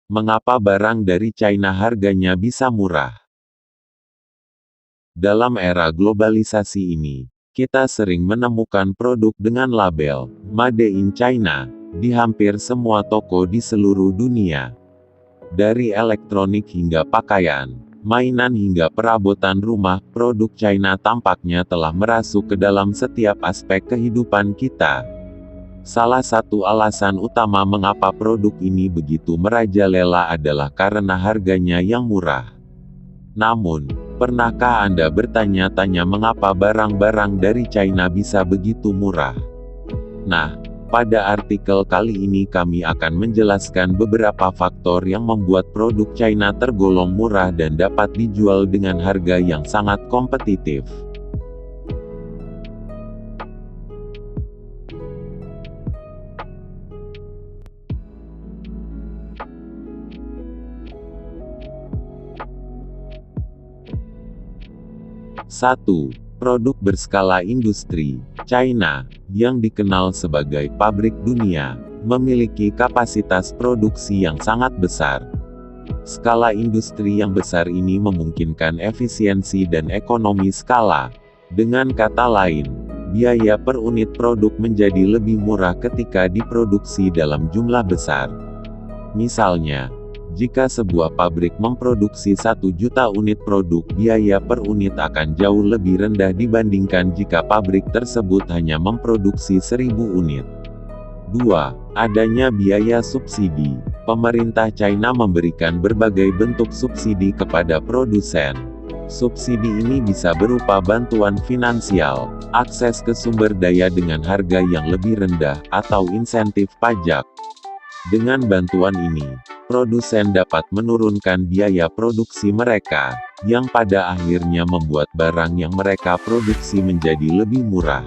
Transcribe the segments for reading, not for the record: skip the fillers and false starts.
Mengapa barang dari China harganya bisa murah? Dalam era globalisasi ini, kita sering menemukan produk dengan label Made in China di hampir semua toko di seluruh dunia. Dari elektronik hingga pakaian, mainan hingga perabotan rumah, produk China tampaknya telah merasuk ke dalam setiap aspek kehidupan kita. Salah satu alasan utama mengapa produk ini begitu merajalela adalah karena harganya yang murah. Namun, pernahkah Anda bertanya-tanya mengapa barang-barang dari China bisa begitu murah? Nah, pada artikel kali ini kami akan menjelaskan beberapa faktor yang membuat produk China tergolong murah dan dapat dijual dengan harga yang sangat kompetitif. Satu, produk berskala industri. China, yang dikenal sebagai pabrik dunia, memiliki kapasitas produksi yang sangat besar. Skala industri yang besar ini memungkinkan efisiensi dan ekonomi skala. Dengan kata lain, biaya per unit produk menjadi lebih murah ketika diproduksi dalam jumlah besar. Misalnya, jika sebuah pabrik memproduksi 1 juta unit produk, biaya per unit akan jauh lebih rendah dibandingkan jika pabrik tersebut hanya memproduksi 1000 unit. 2. Adanya biaya subsidi. Pemerintah China memberikan berbagai bentuk subsidi kepada produsen. Subsidi ini bisa berupa bantuan finansial, akses ke sumber daya dengan harga yang lebih rendah, atau insentif pajak. Dengan bantuan ini, produsen dapat menurunkan biaya produksi mereka, yang pada akhirnya membuat barang yang mereka produksi menjadi lebih murah.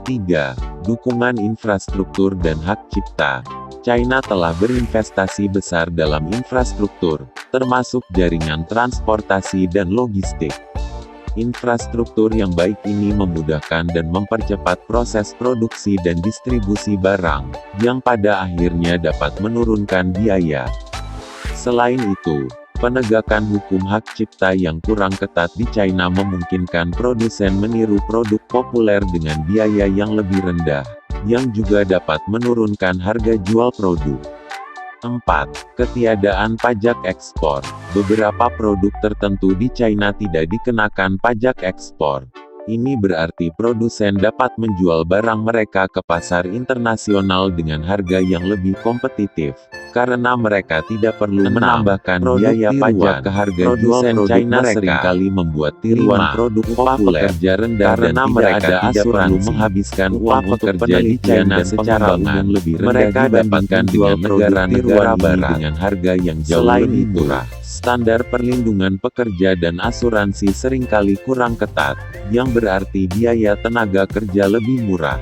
Tiga, dukungan infrastruktur dan hak cipta. China telah berinvestasi besar dalam infrastruktur, termasuk jaringan transportasi dan logistik. Infrastruktur yang baik ini memudahkan dan mempercepat proses produksi dan distribusi barang, yang pada akhirnya dapat menurunkan biaya. Selain itu, penegakan hukum hak cipta yang kurang ketat di China memungkinkan produsen meniru produk populer dengan biaya yang lebih rendah, yang juga dapat menurunkan harga jual produk. 4. Ketiadaan pajak ekspor. Beberapa produk tertentu di China tidak dikenakan pajak ekspor. Ini berarti produsen dapat menjual barang mereka ke pasar internasional dengan harga yang lebih kompetitif, karena mereka tidak perlu menambahkan biaya pajak ke harga jual produk. China seringkali membuat tiruan produk populer pekerja rendah karena mereka tidak perlu menghabiskan uang untuk penelitian dan secara umum lebih rendah mereka dibandingkan dengan negara-negara barat dengan harga yang jauh lebih murah. Standar perlindungan pekerja dan asuransi seringkali kurang ketat, yang berarti biaya tenaga kerja lebih murah.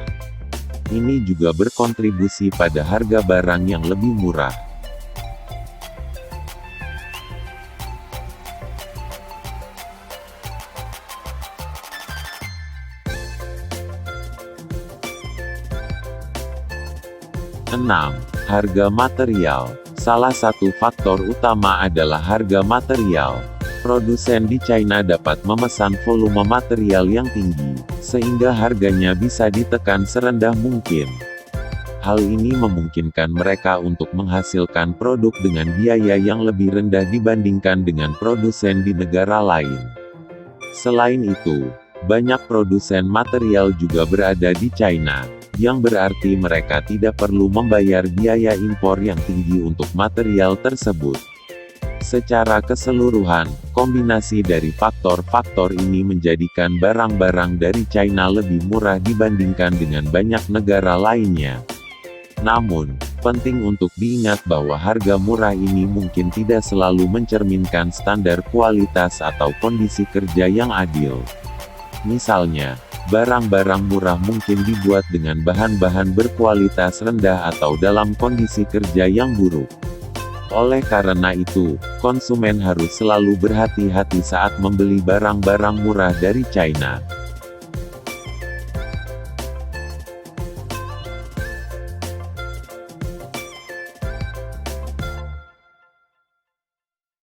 Ini juga berkontribusi pada harga barang yang lebih murah. Enam, harga material. Salah satu faktor utama adalah harga material. Produsen di China dapat memesan volume material yang tinggi, sehingga harganya bisa ditekan serendah mungkin. Hal ini memungkinkan mereka untuk menghasilkan produk dengan biaya yang lebih rendah dibandingkan dengan produsen di negara lain. Selain itu, banyak produsen material juga berada di China, yang berarti mereka tidak perlu membayar biaya impor yang tinggi untuk material tersebut. Secara keseluruhan, kombinasi dari faktor-faktor ini menjadikan barang-barang dari China lebih murah dibandingkan dengan banyak negara lainnya. Namun, penting untuk diingat bahwa harga murah ini mungkin tidak selalu mencerminkan standar kualitas atau kondisi kerja yang adil. Misalnya, barang-barang murah mungkin dibuat dengan bahan-bahan berkualitas rendah atau dalam kondisi kerja yang buruk. Oleh karena itu, konsumen harus selalu berhati-hati saat membeli barang-barang murah dari China.